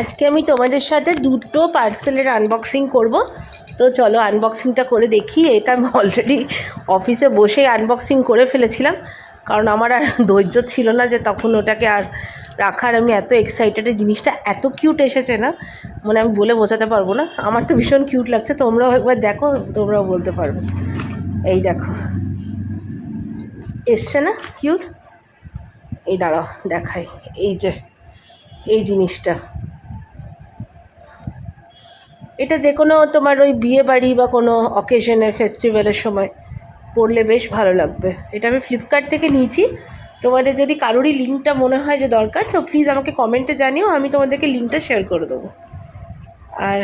আজকে আমি তোমাদের সাথে দুটো পার্সেলের আনবক্সিং করব। তো চলো আনবক্সিংটা করে দেখি। এটা আমি অলরেডি অফিসে বসেই আনবক্সিং করে ফেলেছিলাম, কারণ আমার আর ধৈর্য ছিল না যে তখন ওটাকে আর রাখার। আমি এত এক্সাইটেড, জিনিসটা এত কিউট এসেছে না, মানে আমি বলে বোঝাতে পারবো না। আমার তো ভীষণ কিউট লাগছে, তোমরাও একবার দেখো, তোমরাও বলতে পারবে। এই দেখো এসছে না কিউট? এই দাঁড়াও দেখাই, এই যে এই জিনিসটা, এটা যে কোনো তোমার ওই বিয়ে বাড়ি বা কোনো অকেশনের ফেস্টিভ্যালের সময় পরলে বেশ ভালো লাগবে। এটা আমি ফ্লিপকার্ট থেকে নিয়েছি। তোমাদের যদি কারোরই লিঙ্কটা মনে হয় যে দরকার, তো প্লিজ আমাকে কমেন্টে জানিও, আমি তোমাদেরকে লিঙ্কটা শেয়ার করে দেবো। আর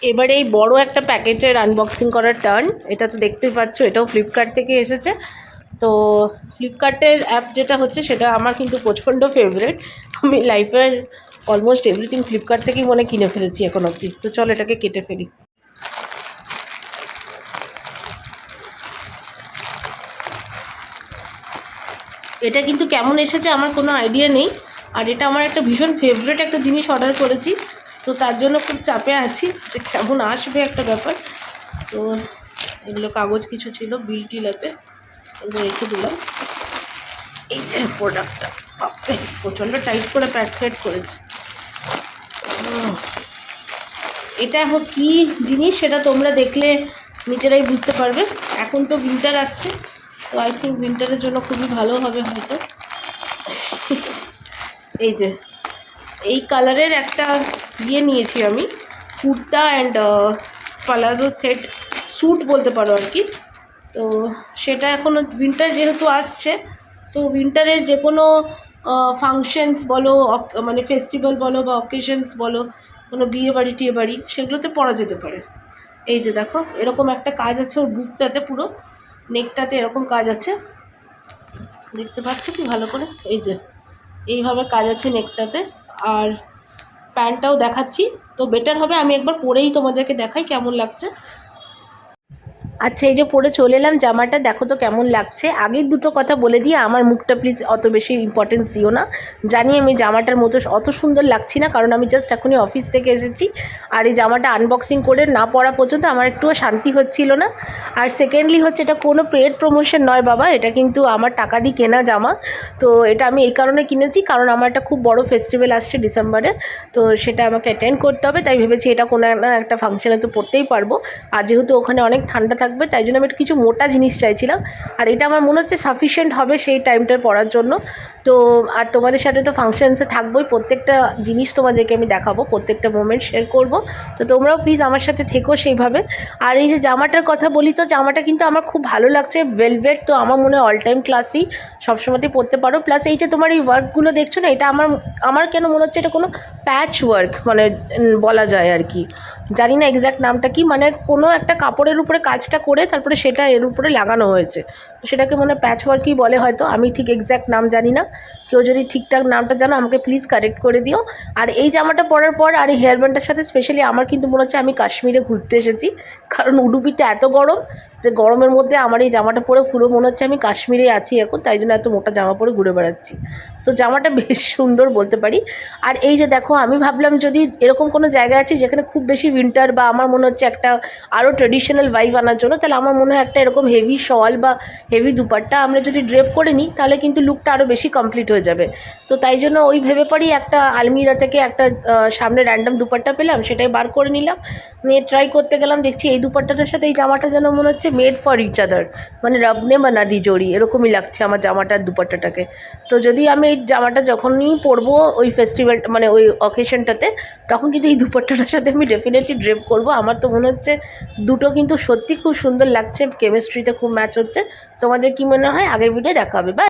এবারে এই বড় একটা প্যাকেটের আনবক্সিং করার টার্ন। এটা তো দেখতেই পাচ্ছ, এটাও ফ্লিপকার্ট থেকে এসেছে। তো ফ্লিপকার্টের অ্যাপ যেটা হচ্ছে সেটা আমার কিন্তু প্রচণ্ড ফেভারিট। আমি লাইফের অলমোস্ট এভরিথিং ফ্লিপকার্ট থেকেই মনে কিনে ফেলেছি এখন অবধি। তো চলো এটাকে কেটে ফেলি। এটা কিন্তু কেমন এসেছে আমার কোনো আইডিয়া নেই। আর এটা আমার একটা ভীষণ ফেভারিট একটা জিনিস অর্ডার করেছি, তো তার জন্য খুব চাপে আছি যে কেমন আসবে একটা ব্যাপার। তো এগুলো কাগজ কিছু ছিল, বিল টিল আছে, এগুলো রেখে দিলাম। এই যে প্রোডাক্টটা, বাপরে প্রচণ্ড টাইট করে প্যাক করেছে। এটা কী জিনিস সেটা তোমরা দেখলে নিজেরাই বুঝতে পারবে। এখন তো উইন্টার আসছে, তো আই থিঙ্ক উইন্টারের জন্য খুবই ভালো হবে হয়তো। এই যে এই কালারের একটা নিয়েছি আমি, kurta and palazzo set, suit বলতে পারো আর কি। তো সেটা এখন উইন্টার যেহেতু আসছে, তো উইন্টারের যে কোনো ফাংশনস বলো, মানে ফেস্টিভ্যাল বলো বা অকেশনস বলো, কোনো বিয়ে বাড়ি টিয়ে বাড়ি, সেগুলোতে পরা যেতে পারে। এই যে দেখো এরকম একটা কাজ আছে ওর বুকটাতে, পুরো নেকটাতে এরকম কাজ আছে, দেখতে পাচ্ছ কি ভালো করে? এই যে এইভাবে কাজ আছে নেকটাতে। আর প্যান্টটাও দেখাচ্ছি, তো বেটার হবে আমি একবার পরেই তোমাদেরকে দেখাই কেমন লাগছে। আচ্ছা, এই যে পরে চলে এলাম, জামাটা দেখো তো কেমন লাগছে। আগের দুটো কথা বলে দিয়ে আমার মুখটা প্লিজ অত বেশি ইম্পর্টেন্স দিও না। জানি আমি জামাটার মতো অত সুন্দর লাগছি না, কারণ আমি জাস্ট এখনই অফিস থেকে এসেছি। আর এই জামাটা আনবক্সিং করে না পরা পর্যন্ত আমার একটুও শান্তি হচ্ছিল না। আর সেকেন্ডলি হচ্ছে, এটা কোনো পেড প্রমোশন নয় বাবা, এটা কিন্তু আমার টাকা দিয়ে কেনা জামা। তো এটা আমি এই কারণে কিনেছি, কারণ আমার একটা খুব বড় ফেস্টিভ্যাল আসছে ডিসেম্বরে, তো সেটা আমাকে অ্যাটেন্ড করতে হবে। তাই ভেবেছি এটা কোনো একটা ফাংশানে তো পরতেই পারবো। আর যেহেতু ওখানে অনেক ঠান্ডা থাকবে, তাই জন্য আমি একটু কিছু মোটা জিনিস চাইছিলাম। আর এটা আমার মনে হচ্ছে সাফিশিয়েন্ট হবে সেই টাইমটায় পরার জন্য। তো আর তোমাদের সাথে তো ফাংশনসে থাকবোই, প্রত্যেকটা জিনিস তোমাদেরকে আমি দেখাবো, প্রত্যেকটা মোমেন্ট শেয়ার করব। তো তোমরাও প্লিজ আমার সাথে থেকো সেইভাবে। আর এই যে জামাটার কথা বলি, তো জামাটা কিন্তু আমার খুব ভালো লাগছে, ভেলভেট। তো আমার মনে হয় অল টাইম ক্লাসই, সবসময়তেই পরতে পারো। প্লাস এই যে তোমার এই ওয়ার্কগুলো দেখছো না, এটা আমার কেন মনে হচ্ছে এটা কোনো প্যাচ ওয়ার্ক মানে বলা যায় আর কি, জানি না এক্স্যাক্ট নামটা কি, মানে কোনো একটা কাপড়ের উপরে কাজটা করে তারপরে সেটা এর উপরে লাগানো হয়েছে, সেটাকে মনে প্যাচ ওয়ার্কই বলে হয়তো, আমি ঠিক এক্স্যাক্ট নাম জানি না। কেউ যদি ঠিকঠাক নামটা জানো আমাকে প্লিজ কারেক্ট করে দিও। আর এই জামাটা পরার পর আর এই হেয়ার ব্যান্ডের সাথে স্পেশালি আমার কিন্তু মনে হচ্ছে আমি কাশ্মীরে ঘুরতে এসেছি, কারণ উডুপিতে এত গরম যে গরমের মধ্যে আমার এই জামাটা পরে পুরো মনে হচ্ছে আমি কাশ্মীরে আছি এখন, তাই জন্য এত মোটা জামা পরে ঘুরে বেড়াচ্ছি। তো জামাটা বেশ সুন্দর বলতে পারি। আর এই যে দেখো, আমি ভাবলাম যদি এরকম কোনো জায়গা আছে যেখানে খুব বেশি উইন্টার, বা আমার মনে হচ্ছে একটা আরও ট্রেডিশনাল ভাইব আনার জন্য, তাহলে আমার মনে হয় একটা এরকম হেভি শল বা হেভি দুপাট্টা আমরা যদি ড্রেপ করে নিই, তাহলে কিন্তু লুকটা আরও বেশি কমপ্লিট হয়ে যাবে। তো তাই জন্য ওই ভেবে পারি একটা আলমিরা থেকে একটা সামনে র্যান্ডম দুপাট্টা পেলাম, সেটাই বার করে নিলাম, নিয়ে ট্রাই করতে গেলাম। দেখছি এই দুপাট্টাটার সাথে এই জামাটা যেন মনে হচ্ছে মেড ফর ইচ আদার, মানে রবনে বানাদি জড়ি, এরকমই লাগছে আমার জামাটার দুপাট্টাটাকে। তো যদি আমি এই জামাটা যখনই পরবো ওই ফেস্টিভ্যাল মানে ওই অকেশনটাতে, তখন কিন্তু এই দুপাট্টাটার সাথে আমি ডেফিনেটলি ড্রেপ করবো। আমার তো মনে হচ্ছে দুটো কিন্তু সত্যি খুব সুন্দর লাগছে, কেমিস্ট্রিতে খুব ম্যাচ হচ্ছে। তোমাদের কি মনে হয়? আগের ভিডিও দেখা হবে। বাই।